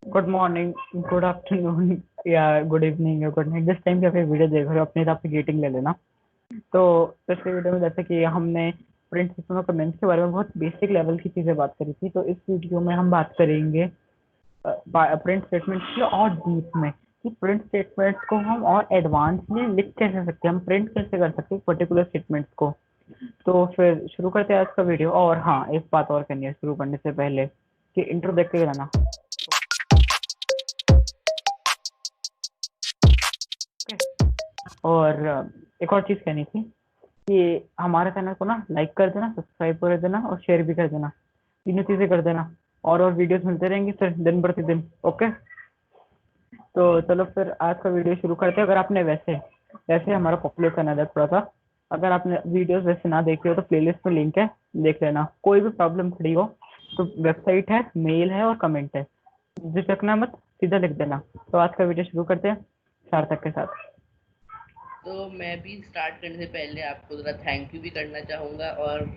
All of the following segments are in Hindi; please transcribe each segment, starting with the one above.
गुड मॉर्निंग, गुड आफ्टरनून या गुड इवनिंग या गुड नाइट, जिस टाइम पे आप ये वीडियो देख रहे हो अपने हिसाब से गेटिंग ले लेना। तो पिछले वीडियो में जैसे कि हमने प्रिंट सिस्टम और कमेंट्स के बारे में बहुत बेसिक लेवल की चीजें बात करी थी, तो इस वीडियो में हम बात करेंगे प्रिंट स्टेटमेंट्स की और डीप में कि प्रिंट स्टेटमेंट्स को हम और एडवांस में लिख कैसे सकते हैं, हम प्रिंट कैसे कर सकते हैं पर्टिकुलर स्टेटमेंट्स को। तो फिर शुरू करते हैं आज का वीडियो। और हाँ, एक बात और करनी है शुरू करने से पहले कि इंट्रो देख के जाना। और एक और चीज़ कहनी थी कि हमारे चैनल को ना लाइक कर देना, सब्सक्राइब कर देना और शेयर भी कर देना। तीनों चीज़ें कर देना और वीडियोस मिलते रहेंगे फिर दिन प्रतिदिन। ओके, तो चलो फिर आज का वीडियो शुरू करते हैं। अगर आपने वैसे वैसे हमारा पॉपुलर चैनल है थोड़ा सा, अगर आपने वीडियोस वैसे ना देखे हो तो प्लेलिस्ट में लिंक है, देख लेना। कोई भी प्रॉब्लम खड़ी हो तो वेबसाइट है, मेल है और कमेंट है, झिझकना मत, सीधा लिख देना। तो आज का वीडियो शुरू करते हैं सार्थक के साथ। तो मैं भी स्टार्ट करने से पहले आपको ज़रा थैंक यू भी करना चाहूँगा, और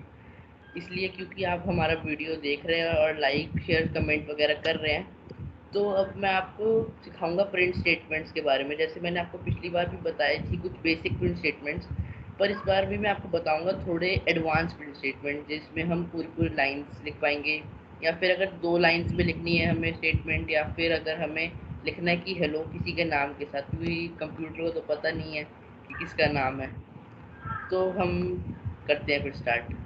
इसलिए क्योंकि आप हमारा वीडियो देख रहे हैं और लाइक शेयर कमेंट वगैरह कर रहे हैं। तो अब मैं आपको सिखाऊंगा प्रिंट स्टेटमेंट्स के बारे में। जैसे मैंने आपको पिछली बार भी बताई थी कुछ बेसिक प्रिंट स्टेटमेंट्स, पर इस बार भी मैं आपको बताऊंगा थोड़े एडवांस प्रिंट स्टेटमेंट जिसमें हम पूरी पूरी लाइन्स लिख पाएंगे, या फिर अगर 2 लाइन्स में लिखनी है हमें स्टेटमेंट, या फिर अगर हमें लिखना है कि हेलो किसी के नाम के साथ, क्योंकि कंप्यूटर को तो पता नहीं है कि किसका नाम है। तो हम करते हैं फिर स्टार्ट।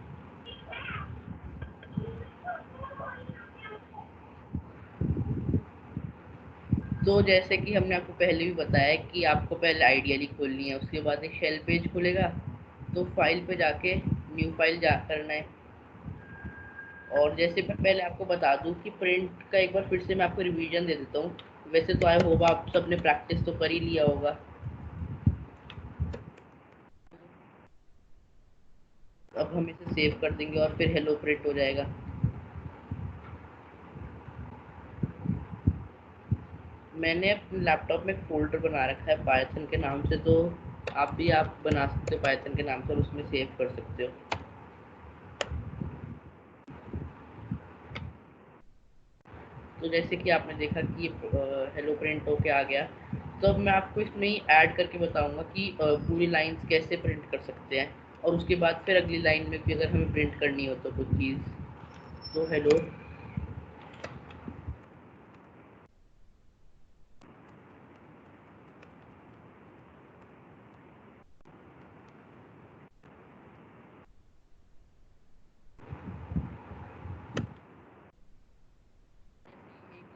तो जैसे कि हमने आपको पहले भी बताया कि आपको पहले आइडियली खोलनी है, उसके बाद एक शेल पेज खुलेगा, तो फाइल पे जाके न्यू फाइल जा करना है। और जैसे मैं पहले आपको बता दूं कि प्रिंट का एक बार फिर से मैं आपको रिवीजन दे देता हूँ। वैसे तो आई होप आप सबने प्रैक्टिस तो कर ही लिया होगा। अब हम इसे सेव कर देंगे और फिर हेलो प्रिंट हो जाएगा। मैंने अपने लैपटॉप में एक फ़ोल्डर बना रखा है पाइथन के नाम से, तो आप बना सकते हो पाइथन के नाम से और उसमें सेव कर सकते हो। तो जैसे कि आपने देखा कि ये हेलो प्रिंट होके आ गया। तो अब मैं आपको इसमें ही ऐड करके बताऊंगा कि पूरी लाइंस कैसे प्रिंट कर सकते हैं, और उसके बाद फिर अगली लाइन में भी अगर हमें प्रिंट करनी हो तो कुछ चीज़। तो हेलो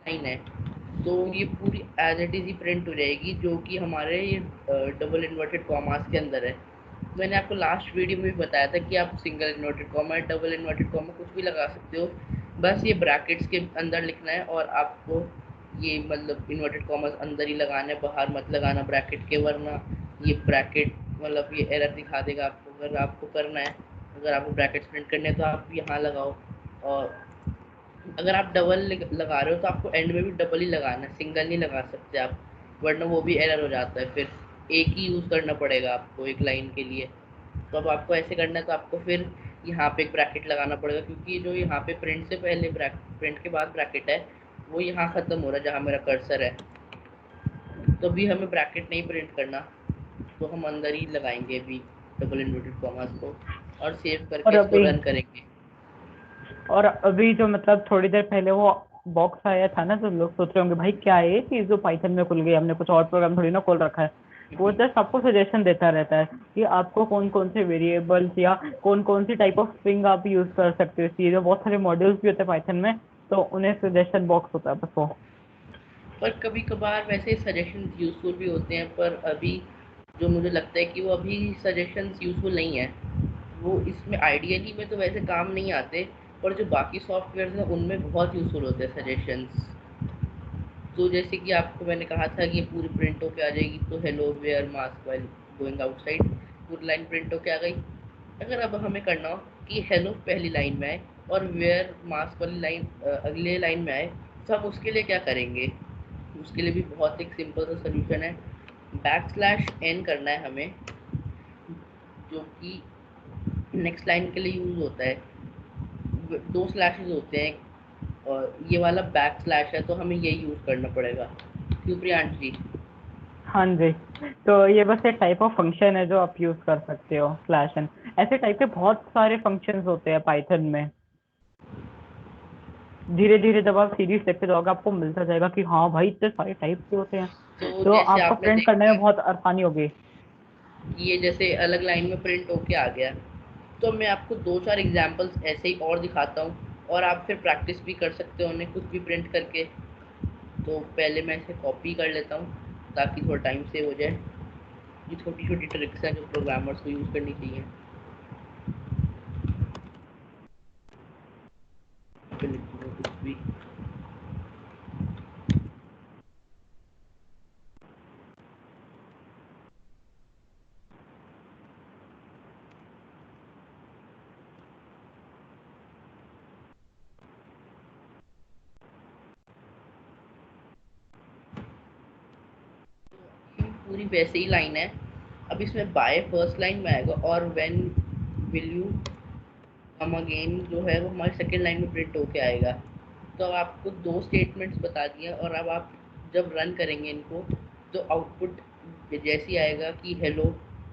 लाइन है, तो ये पूरी एज इट इज़ ही प्रिंट हो जाएगी, जो कि हमारे ये डबल इन्वर्टेड कॉमास के अंदर है। मैंने आपको लास्ट वीडियो में भी बताया था कि आप single inverted comma, double inverted comma कुछ भी लगा सकते हो, बस ये ब्रैकेट्स के अंदर लिखना है, और आपको ये मतलब इन्वर्टेड कॉमास अंदर ही लगाना है, बाहर मत लगाना ब्रैकेट के, वरना ये ब्रैकेट मतलब ये एरर दिखा देगा आपको। अगर आपको करना है, अगर आपको ब्रैकेट्स प्रिंट करने हैं तो आप यहाँ लगाओ। और अगर आप डबल लगा रहे हो तो आपको एंड में भी डबल ही लगाना है, सिंगल नहीं लगा सकते आप, वरना वो भी एरर हो जाता है। फिर एक ही यूज़ करना पड़ेगा आपको एक लाइन के लिए। तो अब आपको ऐसे करना है, तो आपको फिर यहाँ पे एक ब्रैकेट लगाना पड़ेगा, क्योंकि जो यहाँ पे प्रिंट से पहले प्रिंट के बाद ब्रैकेट है वो यहाँ ख़त्म हो रहा है जहाँ मेरा कर्सर है। तो अभी हमें ब्रैकेट नहीं प्रिंट करना, तो हम अंदर ही लगाएंगे अभी डबल इन्वर्टेड कॉमास को, और सेव और करके इसको अभी रन करेंगे। और अभी जो मतलब थोड़ी देर पहले वो बॉक्स आया था ना, तो लोग सोच रहे होंगे भाई क्या है ये चीज जो पाइथन में खुल गई, हमने कुछ और प्रोग्राम थोड़ी ना खोल रखा है। वो जस्ट आपको सजेशन देता रहता है कि आपको कौन कौन से वेरिएबल्स या कौन कौन सी टाइप ऑफ स्ट्रिंग आप यूज कर सकते हो। इसलिए जो बहुत सारे मॉड्यूल्स भी होते हैं पाइथन में, तो उन्हें सजेशन बॉक्स होता है बस वो। पर कभी कभार वैसे सजेशन यूज़फुल भी होते हैं, पर अभी जो मुझे लगता है कि वो अभी सजेशंस यूज़फुल नहीं है। वो इसमें आइडियली में तो वैसे काम नहीं आते, पर जो बाकी सॉफ्टवेयर हैं उनमें बहुत यूज़फुल होते हैं सजेशंस। तो जैसे कि आपको मैंने कहा था कि ये पूरी प्रिंट होके आ जाएगी, तो hello wear mask while going outside, पूरी लाइन प्रिंट होके आ गई। अगर अब हमें करना हो कि हेलो पहली लाइन में आए और वेयर मास्क वाली लाइन अगले लाइन में आए, तो हम उसके लिए क्या करेंगे? उसके लिए भी बहुत एक सिंपल सा सोल्यूशन है। बैक स्लैश एन करना है हमें, जो कि नेक्स्ट लाइन के लिए यूज़ होता है। दो स्लैशेस होते हैं, और ये वाला बैक स्लैश है तो हमें यही यूज करना पड़ेगा। क्यों प्रियांश जी? हाँ जी, तो ये बस एक टाइप ऑफ फंक्शन है जो आप यूज कर सकते हो, स्लैश एन। ऐसे टाइप के बहुत सारे फंक्शंस होते हैं पाइथन में। धीरे धीरे जब आप सीरीज देखते जाओगे आपको मिलता जाएगा कि हाँ भाई इतने सारे टाइप के होते हैं, तो तो जैसे आपको आपने प्रिंट करने देखा में बहुत आसानी होगी। कि ये जैसे अलग लाइन में प्रिंट होके आ गया, तो मैं आपको दो चार एग्जांपल्स ऐसे ही और दिखाता हूँ और आप फिर प्रैक्टिस भी कर सकते हो उन्हें कुछ भी प्रिंट करके। तो पहले मैं इसे कॉपी कर लेता हूँ ताकि थोड़ा टाइम सेव हो जाए। ये छोटी छोटी ट्रिक्स हैं जो प्रोग्रामर्स को यूज़ करनी चाहिए। फिर लिख दूंगा कुछ भी। पूरी वैसे ही लाइन है। अब इसमें बाय फर्स्ट लाइन में आएगा और when will you come again जो है वो हमारी सेकेंड लाइन में प्रिंट होके आएगा। तो अब आपको दो स्टेटमेंट्स बता दिए और अब आप जब रन करेंगे इनको तो आउटपुट जैसी आएगा कि हेलो,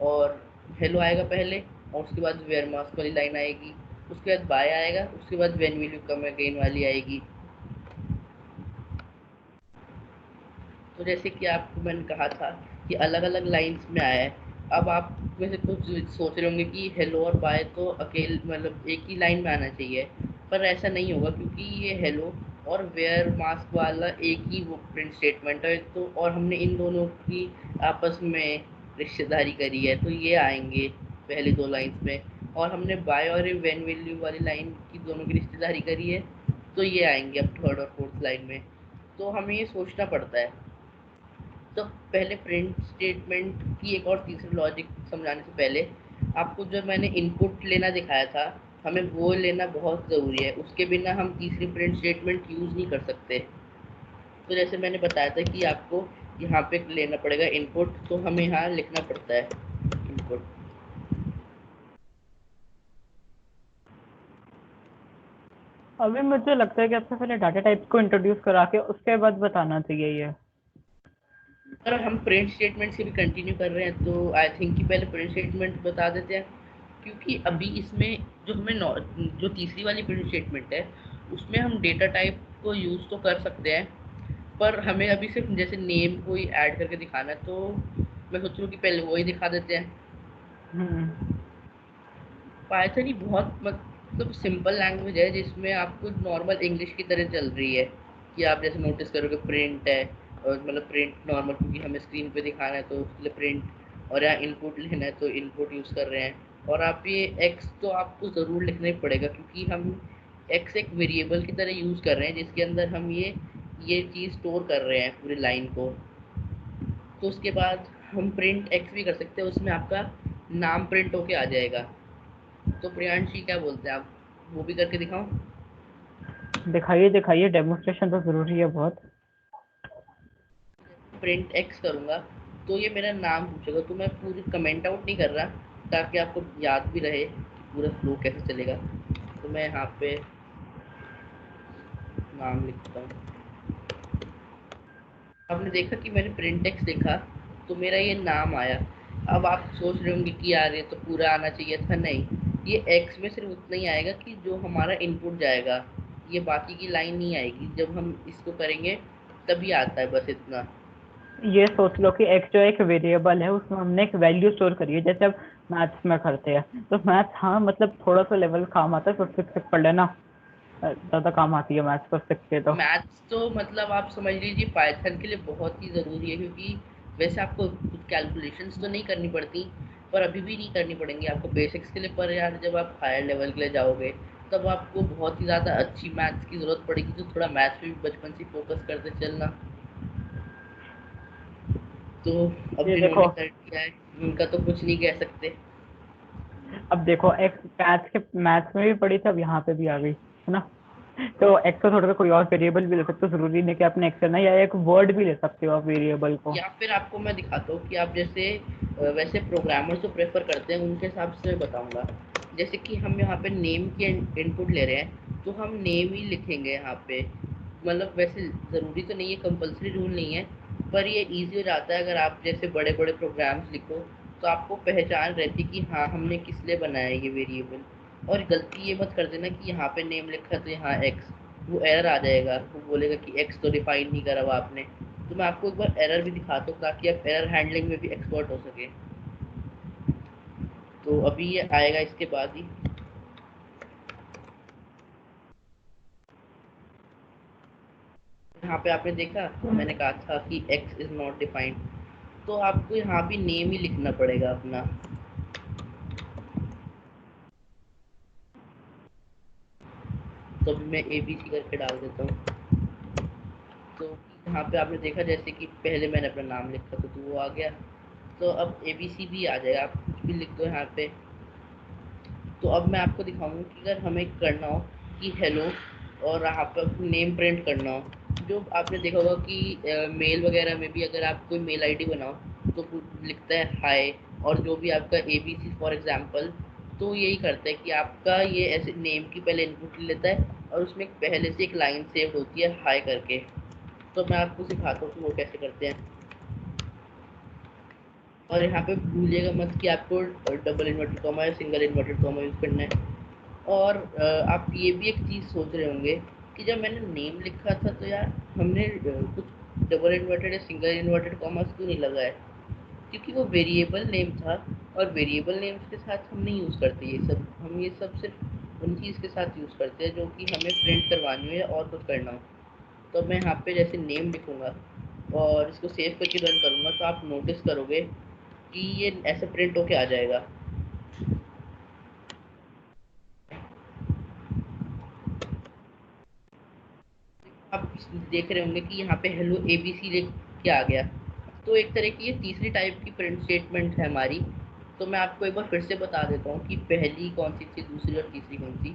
और हेलो आएगा पहले और उसके बाद वेयर मास्क वाली लाइन आएगी, उसके बाद बाय आएगा, उसके बाद when will you come again वाली आएगी। तो जैसे कि आपको मैंने कहा था कि अलग अलग लाइंस में आया है। अब आप में से कुछ सोच रहे होंगे कि हेलो और बाय तो अकेले मतलब एक ही लाइन में आना चाहिए, पर ऐसा नहीं होगा क्योंकि ये हेलो और वेयर मास्क वाला एक ही वो प्रिंट स्टेटमेंट है तो, और हमने इन दोनों की आपस में रिश्तेदारी करी है तो ये आएंगे पहली दो लाइंस में, और हमने बाय और व्हेन वैल्यू वाली लाइन की दोनों की रिश्तेदारी करी है तो ये आएंगे अब थर्ड और फोर्थ लाइन में। तो हमें ये सोचना पड़ता है। तो पहले प्रिंट स्टेटमेंट की एक और तीसरी लॉजिक समझाने से पहले आपको जो मैंने इनपुट लेना दिखाया था, हमें वो लेना बहुत ज़रूरी है, उसके बिना हम तीसरी प्रिंट स्टेटमेंट यूज़ नहीं कर सकते। तो जैसे मैंने बताया था कि आपको यहाँ पे लेना पड़ेगा इनपुट, तो हमें यहाँ लिखना पड़ता है इनपुट। अभी मुझे लगता है कि सबसे पहले डाटा टाइप्स को इंट्रोड्यूस करा के उसके बाद बताना चाहिए ये। अगर हम प्रिंट स्टेटमेंट से भी कंटिन्यू कर रहे हैं तो आई थिंक कि पहले प्रिंट स्टेटमेंट बता देते हैं, क्योंकि अभी इसमें जो जो तीसरी वाली प्रिंट स्टेटमेंट है उसमें हम डेटा टाइप को यूज़ तो कर सकते हैं, पर हमें अभी सिर्फ जैसे नेम को ही ऐड करके दिखाना है, तो मैं सोच रहा हूँ कि पहले वो ही दिखा देते हैं। हम्म। पाइथन ही बहुत मतलब सिंपल लैंग्वेज है जिसमें आपको नॉर्मल इंग्लिश की तरह चल रही है कि आप जैसे नोटिस करोगे प्रिंट है, और मतलब प्रिंट नॉर्मल क्योंकि हमें स्क्रीन पे दिखाना है तो उसके लिए प्रिंट, और यहाँ इनपुट लेना है तो इनपुट यूज़ कर रहे हैं। और आप ये एक्स तो आपको ज़रूर लिखना ही पड़ेगा क्योंकि हम एक्स एक वेरिएबल की तरह यूज़ कर रहे हैं जिसके अंदर हम ये चीज़ स्टोर कर रहे हैं पूरी लाइन को। तो उसके बाद हम प्रिंट एक्स भी कर सकते हैं, उसमें आपका नाम प्रिंट होके आ जाएगा। तो प्रियांश जी क्या बोलते हैं आप, वो भी करके दिखाऊं? दिखाइए दिखाइए, डेमोन्स्ट्रेशन तो जरूरी है बहुत। प्रिंट एक्स करूंगा तो ये मेरा नाम पूछेगा, तो मैं पूरी कमेंट आउट नहीं कर रहा ताकि आपको याद भी रहे कि पूरा फ्लो कैसे चलेगा। तो मैं यहाँ पे नाम लिखता हूँ। आपने देखा कि मैंने प्रिंट एक्स देखा तो मेरा ये नाम आया। अब आप सोच रहे होंगे कि यार ये तो पूरा आना चाहिए था, नहीं, ये एक्स में सिर्फ उतना ही आएगा कि जो हमारा इनपुट जाएगा, ये बाकी की लाइन नहीं आएगी। जब हम इसको करेंगे तभी आता है, बस इतना। ये सोच लो कि एक्स जो एक वेरिएबल है उसमें हमने एक वैल्यू स्टोर करी है, जैसे अब मैथ्स में करते हैं। तो मैथ्स हाँ मतलब थोड़ा सा लेवल काम आता है, तो सिक्स पढ़ लेना, ज्यादा काम आती है मैथ्स को सिक्स के तो। मैथ्स तो मतलब आप समझ लीजिए पाइथन के लिए बहुत ही ज़रूरी है, क्योंकि वैसे आपको कुछ कैलकुलेशंस तो नहीं करनी पड़ती, पर अभी भी नहीं करनी पड़ेंगी आपको बेसिक्स के लिए, पर यार जब आप हायर लेवल के लिए जाओगे तब आपको बहुत ही ज़्यादा अच्छी मैथ्स की ज़रूरत पड़ेगी, तो थोड़ा मैथ्स पे भी बचपन से फोकस करते चलना। तो अब ये जिन्होंने देखो, कर दिया है उनका तो कुछ नहीं कह सकते। अब देखो एक्स मैथ्स में भी पढ़ी थी, अब यहाँ पे भी आ गई है ना। तो एक्स को थोड़ा सा कोई और वेरिएबल भी ले सकते हो, जरूरी नहीं कि आपने एक्स करना है, या एक वर्ड भी ले सकते हो आप वेरिएबल को। या फिर आपको मैं दिखाता हूँ कि आप जैसे वैसे प्रोग्रामर जो प्रेफर करते हैं उनके हिसाब से मैं बताऊंगा। जैसे कि हम यहाँ पे नेम की इनपुट ले रहे हैं, तो हम नेम ही लिखेंगे यहाँ पे। मतलब वैसे ज़रूरी तो नहीं है, कंपल्सरी रूल नहीं है, पर ये ईज़ी हो जाता है अगर आप जैसे बड़े-बड़े प्रोग्राम्स लिखो, तो आपको पहचान रहती कि हाँ, हमने किस लिए बनाया है ये वेरिएबल। और गलती ये मत कर देना कि यहाँ पे नेम लिखा तो यहाँ एक्स, वो एरर आ जाएगा, वो बोलेगा कि एक्स तो डिफाइन नहीं करा हुआ आपने। तो मैं आपको एक बार एरर भी दिखाता हूँ ताकि आप एरर हैंडलिंग में भी एक्सपर्ट हो सके। तो अभी ये आएगा इसके बाद ही। यहाँ पे आपने देखा, मैंने कहा था कि x इज नॉट डिफाइंड, तो आपको यहाँ भी नेम ही लिखना पड़ेगा अपना। तो अभी मैं ABC करके डाल देता हूँ। तो यहाँ पे आपने देखा जैसे कि पहले मैंने अपना नाम लिखा था तो वो आ गया। तो अब ABC भी आ जाएगा, आप कुछ भी लिख दो यहाँ पे। तो अब मैं आपको दिखाऊंगा कि अगर हमें करना हो कि हेलो और यहाँ पर नेम प्रिंट करना हो, जो आपने देखा होगा कि मेल वगैरह में भी अगर आप कोई मेल आईडी बनाओ तो लिखता है हाय, और जो भी आपका ABC फॉर एग्जांपल, तो यही करता है कि आपका ये ऐसे नेम की पहले इनपुट लेता है और उसमें पहले से एक लाइन सेव्ड होती है हाय करके। तो मैं आपको सिखाता हूँ कि वो कैसे करते हैं। और यहाँ पे भूलिएगा मत कि आपको डबल इन्वर्टेड कॉमा या सिंगल इन्वर्टेड कॉमा यूज़ करना है। और आप ये भी एक चीज़ सोच रहे होंगे कि जब मैंने नेम लिखा था तो यार हमने कुछ डबल इन्वर्टेड या सिंगल इन्वर्टेड कॉमर्स क्यों नहीं लगाया, क्योंकि वो वेरिएबल नेम था, और वेरिएबल नेम्स के साथ हम नहीं यूज़ करते ये सब। हम ये सब सिर्फ उन चीज़ के साथ यूज़ करते हैं जो कि हमें प्रिंट करवानी हो या और कुछ करना हो। तो मैं यहाँ पे जैसे नेम लिखूँगा और इसको सेव करके रन करूँगा, तो आप नोटिस करोगे कि ये ऐसे प्रिंट होके आ जाएगा। आप देख रहे होंगे कि यहाँ पे हेलो ABC लिख के आ गया। तो एक तरह की ये तीसरी टाइप की प्रिंट स्टेटमेंट है हमारी। तो मैं आपको एक बार फिर से बता देता हूँ कि पहली कौन सी थी, दूसरी और तीसरी कौन सी।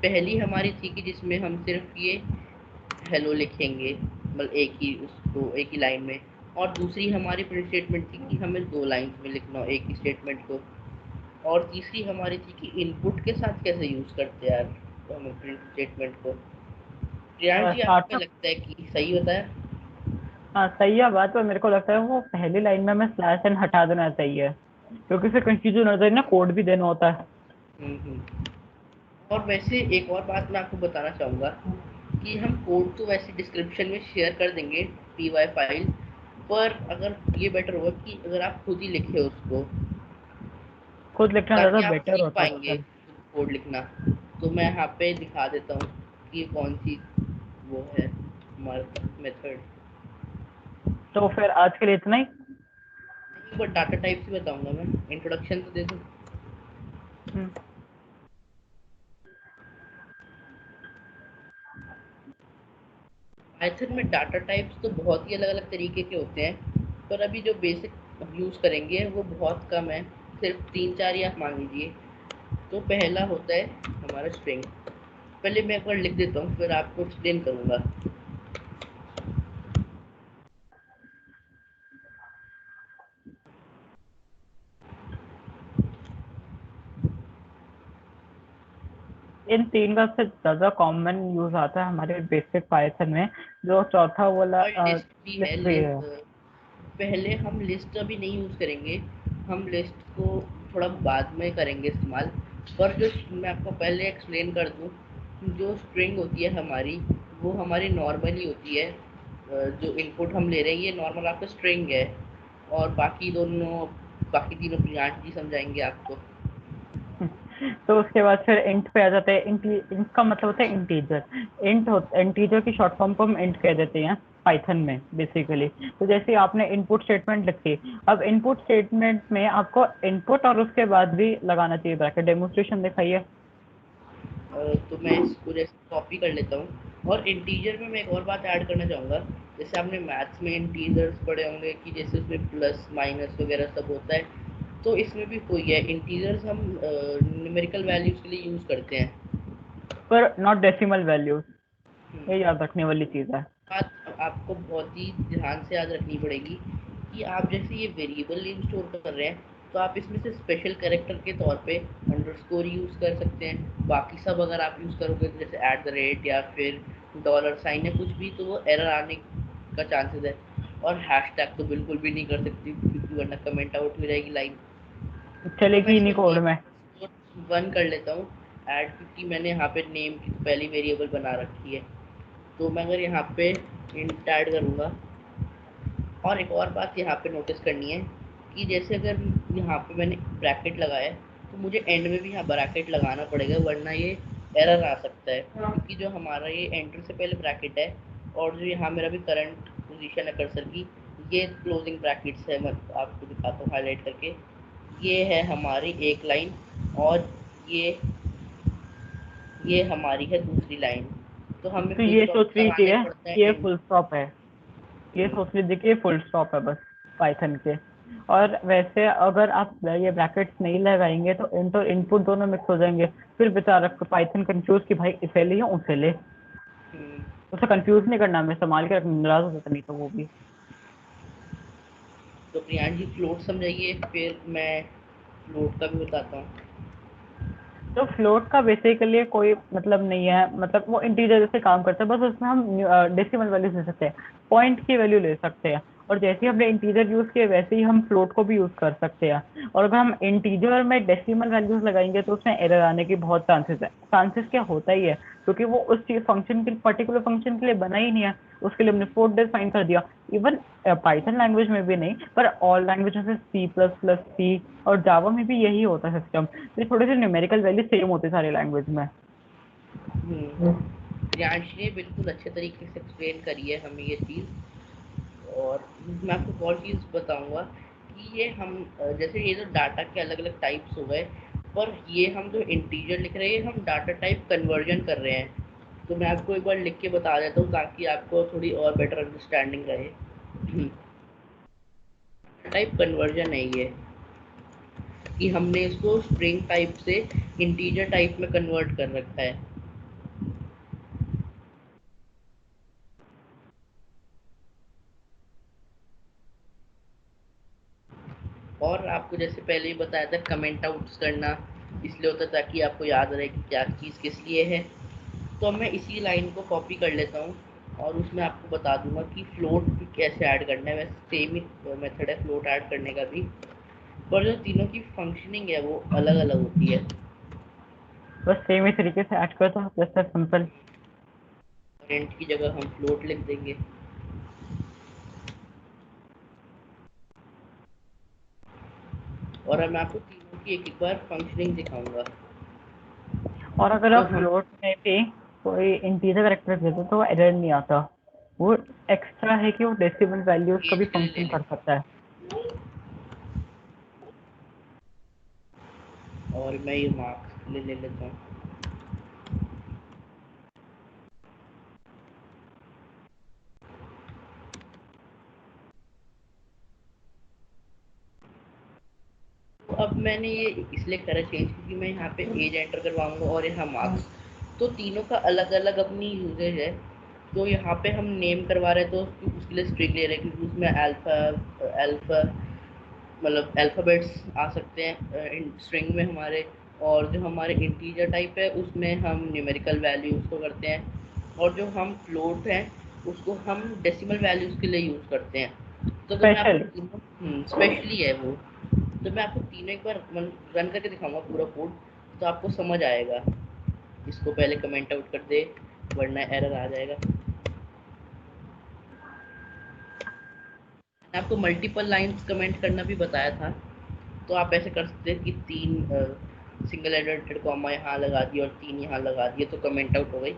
पहली हमारी थी कि जिसमें हम सिर्फ ये हेलो लिखेंगे, मतलब एक ही लाइन में। और दूसरी हमारी प्रिंट स्टेटमेंट थी कि हमें दो लाइन्स में लिखना हो एक ही स्टेटमेंट को। और तीसरी हमारी थी कि इनपुट के साथ कैसे यूज़ करते हैं यार तो हमें प्रिंट स्टेटमेंट को। प्रियांश जी, आपको क्या स्टार्टअप। लगता है कि सही बताया? हाँ सही है बात, पर मेरे को लगता है वो पहली लाइन में हमें स्लैश एन हटा देना चाहिए, क्योंकि फिर कंफ्यूजन होता है ना, कोड भी देना होता है। हम्म। और वैसे एक और बात मैं आपको बताना चाहूँगा कि हम कोड तो वैसे डिस्क्रिप्शन में शेयर कर देंगे, py फाइल, पर अगर ये बेटर होगा कि अगर आप खुद ही लिखें उसको, खुद लिखना ज्यादा ताकि आप बेटर सीख होता है पाएंगे आजकल। कोड लिखना। तो मैं यहाँ पे दिखा देता हूँ कि कौन सी वो है हमारा मेथड। तो फिर आज के लिए इतना ही। नहीं, बट डाटा टाइप से बताऊंगा, मैं इंट्रोडक्शन तो दे दूँ। हम्म, पाइथन में डाटा टाइप्स तो बहुत ही अलग अलग तरीके के होते हैं, पर अभी जो बेसिक यूज़ करेंगे वो बहुत कम है, सिर्फ तीन चार ही आप मान लीजिए। तो पहला होता है हमारा स्ट्रिंग। पहले मैं एक बार लिख देता हूँ फिर आपको एक्सप्लेन करूँगा। इन तीन का सबसे ज्यादा कॉमन यूज आता है हमारे बेसिक पाइथन में। जो चौथा वाला और लिस्ट भी है, लिस्ट भी है। लिस्ट। पहले हम लिस्ट अभी नहीं यूज़ करेंगे, हम लिस्ट को थोड़ा बाद में करेंगे इस्तेमाल। पर जो मैं आपको पहले एक्सप्लेन कर दूँ, जो स्ट्रिंग होती है हमारी, वो हमारी नॉर्मली होती है। जो इनपुट हम ले रहे हैं ये नॉर्मल आपका स्ट्रिंग है, और बाकी तीनों प्रियांश जी समझाएंगे आपको। तो उसके बाद फिर इंट पे आ जाते हैं। इंट इंट का मतलब होता है इंटीजर। इंटीजर की शॉर्ट फॉर्म को हम इंट कह देते हैं पाइथन में बेसिकली। तो जैसे आपने इनपुट स्टेटमेंट लिखी, अब इनपुट स्टेटमेंट में आपको इनपुट और उसके बाद भी लगाना चाहिए ब्रैकेट। डेमोन्स्ट्रेशन दिखाइए। तो मैं इसको जैसे कॉपी कर लेता हूँ। और इंटीजर में मैं एक और बात ऐड करना चाहूँगा। जैसे आपने मैथ्स में इंटीजर्स पढ़े होंगे कि जैसे उसमें प्लस माइनस वगैरह सब होता है, तो इसमें भी वही है। इंटीजर्स हम न्यूमेरिकल वैल्यूज के लिए यूज़ करते हैं। पर नॉट डेसिमल वैल्यूज, हम्म, ये याद रखने वाली चीज है। बात आपको बहुत ही ध्यान से याद रखनी पड़ेगी कि आप जैसे ये वेरिएबल नेम स्टोर कर रहे हैं, तो आप इसमें से स्पेशल कैरेक्टर के तौर पे अंडरस्कोर यूज़ कर सकते हैं। बाकी सब अगर आप यूज़ करोगे तो जैसे @ या फिर $साइन या कुछ भी, तो वो एरर आने का चांसेस है। और हैशटैग तो बिल्कुल भी नहीं कर सकती, क्योंकि वरना कमेंट आउट हो जाएगी लाइन। तो मैं चलेगी इन्हीं इसमें कोड में। @1 कर लेता हूँ। @50 मैंने यहाँ पे नेम की तो पहली वेरिएबल बना रखी है, तो मैं अगर यहाँ पे इंट ऐड करूँगा। और एक और बात यहाँ पे नोटिस करनी है कि जैसे अगर यहाँ पे मैंने ब्रैकेट लगाया है, तो मुझे एंड में भी यहाँ ब्रैकेट लगाना पड़ेगा, वरना ये एरर आ सकता है। क्योंकि जो हमारा ये एंटर से पहले ब्रैकेट है, और जो यहाँ मेरा भी करंट पोजीशन है कर्सर की, ये क्लोजिंग ब्रैकेट्स है। मैं आपको दिखाता हूँ हाईलाइट करके। ये है हमारी एक लाइन, और ये हमारी है दूसरी लाइन। तो हमें तो फुल ये स्टॉप सोच लगाने लीजिए पड़ते कि हैं ये एंड। फुल स्टॉप है, ये सोच लीजिए कि ये फुल स्टॉप है बस पाइथन के। और वैसे अगर आप ये ब्रैकेट्स नहीं लगाएंगे तो इनपुट दोनों मिक्स हो जाएंगे, फिर बेचारा पाइथन कंफ्यूज कि भाई इसे ले या उसे ले। उसे कंफ्यूज नहीं करना, हमें संभाल के रखना, नाराज हो जाता नहीं तो वो भी। तो प्रियांश जी फ्लोट समझाइए, फिर मैं फ्लोट का भी बताता हूँ। तो फ्लोट का बेसिकली कोई मतलब नहीं है, मतलब वो इंटीजर जैसे काम करता है, बस उसमें हम डेसिमल वैल्यूज ले सकते हैं, पॉइंट की वैल्यू ले सकते हैं। और जैसे ही हमने इंटीजर यूज किए वैसे ही हम फ्लोट को भी यूज कर सकते हैं। और अगर हम इंटीजर में डेसिमल वैल्यूज लगाएंगे तो उसमें एरर आने की बहुत चांसेस है। चांसेस क्या होता ही है, क्योंकि वो उस चीज फंक्शन के पर्टिकुलर फंक्शन के लिए बना ही नहीं है, उसके लिए हमने फ्लोट डिफाइन कर दिया। इवन पाइथन लैंग्वेज में भी नहीं, पर ऑल लैंग्वेज में C++, C और जावा में भी यही होता है सिस्टम। तो थोड़े से न्यूमेरिकल वैल्यू सेम होते सारे लैंग्वेज में। प्रियांश ने बिल्कुल अच्छे तरीके से एक्सप्लेन करी है हमें ये चीज़। और मैं आपको एक और चीज़ बताऊंगा कि ये हम जैसे ये जो डाटा के अलग अलग टाइप्स हो गए, पर ये हम जो इंटीजर लिख रहे हैं हम डाटा टाइप कन्वर्जन कर रहे हैं। तो मैं आपको एक बार लिख के बता देता हूँ ताकि आपको थोड़ी और बेटर अंडरस्टैंडिंग रहे। टाइप कन्वर्जन है ये, कि हमने इसको स्ट्रिंग टाइप से इंटीजर टाइप में कन्वर्ट कर रखा है। और आपको जैसे पहले ही बताया था कमेंट आउट्स करना इसलिए होता है ताकि आपको याद रहे कि क्या चीज़ किस लिए है। तो मैं इसी लाइन को कॉपी कर लेता हूँ, और उसमें आपको बता दूंगा कि फ्लोट भी कैसे ऐड करना है। वैसे सेम ही मेथड है फ्लोट ऐड करने का भी, पर जो तीनों की फंक्शनिंग है वो अलग अलग होती है। बस सेम ही तरीके से ऐड कर दो, जैसे सिंपल। रेंट की जगह हम फ्लोट लिख देंगे। और अब मैं आपको तीनों की एक एक बार फंक्शनिंग दिखाऊंगा। और अगर तो आप हम फ्लोट में भी कोई इंटीजर कैरेक्टर देते तो एरर नहीं आता। वो एक्स्ट्रा है कि वो डेसिमल वैल्यूज का भी एज के लिए ले फंक्शन कर लेते सकता है। हैं, और मैं ये मार्क्स ले लेता हूँ। तो अब मैंने ये इसलिए करा चेंज क्योंकि मैं यहाँ पे एज एंटर करवाऊंगा और यहाँ मार्क्स। तो तीनों का अलग अलग अपनी यूजेज है। तो यहाँ पे हम नेम करवा रहे हैं तो उसके लिए स्ट्रिंग ले रहे हैं, क्योंकि उसमें अल्फा अल्फा मतलब अल्फ़ाबेट्स आ सकते हैं स्ट्रिंग में हमारे। और जो हमारे इंटीजर टाइप है उसमें हम न्यूमेरिकल वैल्यूज़ को करते हैं, और जो हम फ्लोट हैं उसको हम डेसिमल वैल्यूज़ के लिए यूज़ करते हैं। तो अगर मैं आपको स्पेशल। तीनों स्पेशली है वो, तो मैं आपको तीनों एक बार रन करके दिखाऊंगा पूरा कोड, तो आपको समझ आएगा। इसको पहले कमेंट आउट कर दे, वरना एरर आ जाएगा। मैंने आपको मल्टीपल लाइंस कमेंट करना भी बताया था, तो आप ऐसे कर सकते हैं कि 3 सिंगल एडेड कॉमा यहाँ लगा दिए और 3 यहाँ लगा दिए, तो कमेंट आउट हो गई।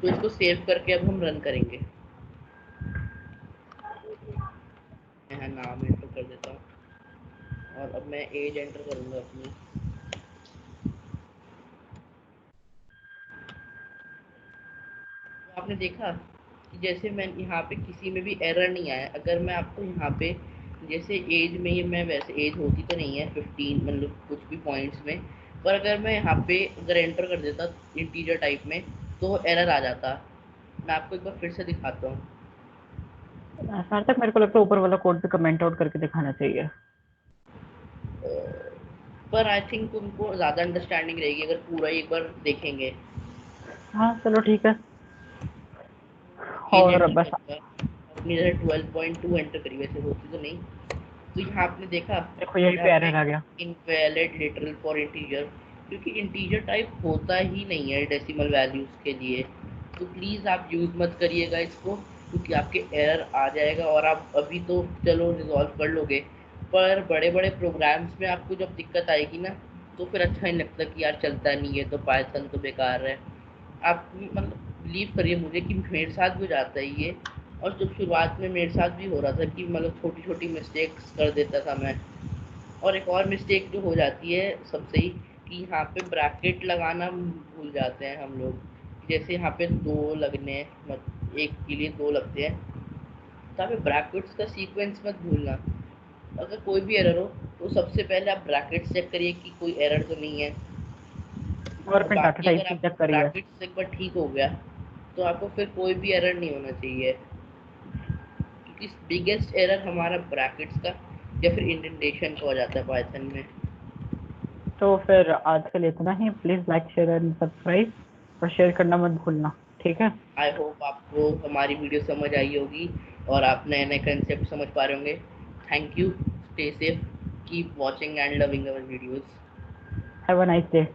तो इसको सेव करके अब हम रन करेंगे। यहाँ नाम एंटर कर देता हूँ, और अब मैं एज एंटर करूँगा अपनी। तो आपने देखा कि जैसे मैं यहाँ पे किसी में भी एरर नहीं आया। अगर मैं आपको यहाँ पे जैसे एज में, ये मैं वैसे एज होती तो नहीं है 15 मतलब कुछ भी पॉइंट्स में, पर अगर मैं यहाँ पे अगर एंटर कर देता इंटीजर टाइप में तो वो एरर आ जाता। मैं आपको एक बार फिर से दिखाता हूँ। सार्थक, मेरे को लगता है ऊपर वाला कोड भी कमेंट आउट करके दिखाना चाहिए। पर आई थिंक उनको ज़्यादा अंडरस्टैंडिंग रहेगी अगर पूरा एक बार देखेंगे। हाँ चलो ठीक है। ये नहीं और एंटर बस करूँगा, अपनी जगह 12.2 एंटर करी, वैसे होती तो नहीं। तो यहाँ आपने देखा देखो यहीं पे यहाँ पे एरर आ गया। इनवैलिड लिटरल फॉर इंटीजर, क्योंकि इंटीजर टाइप होता ही नहीं है डेसिमल वैल्यूज़ के लिए। तो प्लीज़ आप यूज़ मत करिएगा इसको, क्योंकि आपके एरर आ जाएगा। और आप अभी तो चलो रिजॉल्व कर लोगे, पर बड़े बड़े प्रोग्राम्स में आपको जब दिक्कत आएगी ना, तो फिर अच्छा नहीं लगता कि यार चलता नहीं है तो पाइथन तो बेकार है। आप मतलब बिलीव करिए मुझे कि मेरे साथ भी हो जाता है ये। और जब शुरुआत में मेरे साथ भी हो रहा था कि मतलब छोटी छोटी मिस्टेक्स कर देता था मैं। और एक और मिस्टेक जो हो जाती है सबसे ही, कि यहाँ पे ब्रैकेट लगाना भूल जाते हैं हम लोग। जैसे यहाँ पे दो लगने हैं, मतलब एक के लिए दो लगते हैं, तो यहाँ पे ब्रैकेट्स का सीक्वेंस मत भूलना। अगर कोई भी एरर हो तो सबसे पहले आप ब्रैकेट चेक करिए कि कोई एरर तो नहीं है। और और फिर डाटा बाकी टाइप अगर भी चेक आपका करिए। ब्रैकेट्स एक बार ठीक हो गया तो आपको फिर कोई भी एरर नहीं होना चाहिए, क्योंकि बिगेस्ट एरर हमारा ब्रैकेट्स का या फिर इंडेंटेशन का हो जाता है पाइथन में। तो फिर आज के लिए इतना ही। Please like share and subscribe और शेयर करना मत भूलना, ठीक है। आई होप आपको हमारी वीडियो समझ आई होगी और आप नए नए कंसेप्ट समझ पा रहे होंगे। Thank you, stay safe, keep watching and loving our videos. Have a nice day.